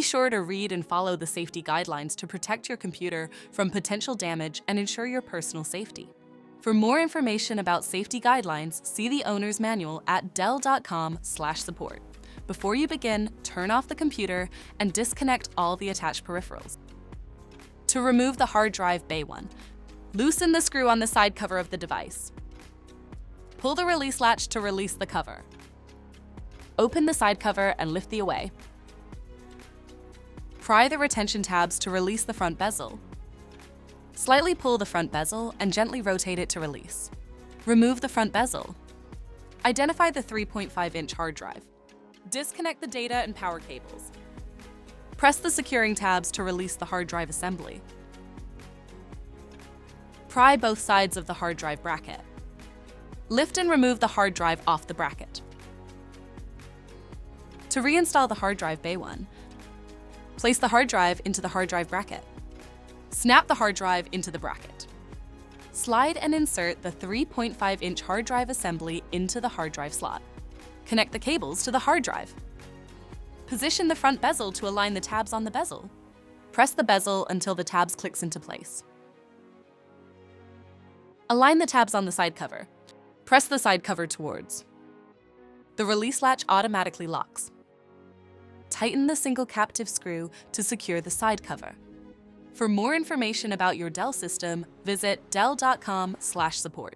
Be sure to read and follow the safety guidelines to protect your computer from potential damage and ensure your personal safety. For more information about safety guidelines, see the owner's manual at dell.com/support. Before you begin, turn off the computer and disconnect all the attached peripherals. To remove the hard drive bay 1, loosen the screw on the side cover of the device. Pull the release latch to release the cover. Open the side cover and lift the away. Pry the retention tabs to release the front bezel. Slightly pull the front bezel and gently rotate it to release. Remove the front bezel. Identify the 3.5-inch hard drive. Disconnect the data and power cables. Press the securing tabs to release the hard drive assembly. Pry both sides of the hard drive bracket. Lift and remove the hard drive off the bracket. To reinstall the hard drive bay 1, place the hard drive into the hard drive bracket. Snap the hard drive into the bracket. Slide and insert the 3.5-inch hard drive assembly into the hard drive slot. Connect the cables to the hard drive. Position the front bezel to align the tabs on the bezel. Press the bezel until the tabs clicks into place. Align the tabs on the side cover. Press the side cover towards. The release latch automatically locks. Tighten the single captive screw to secure the side cover. For more information about your Dell system, visit dell.com/support.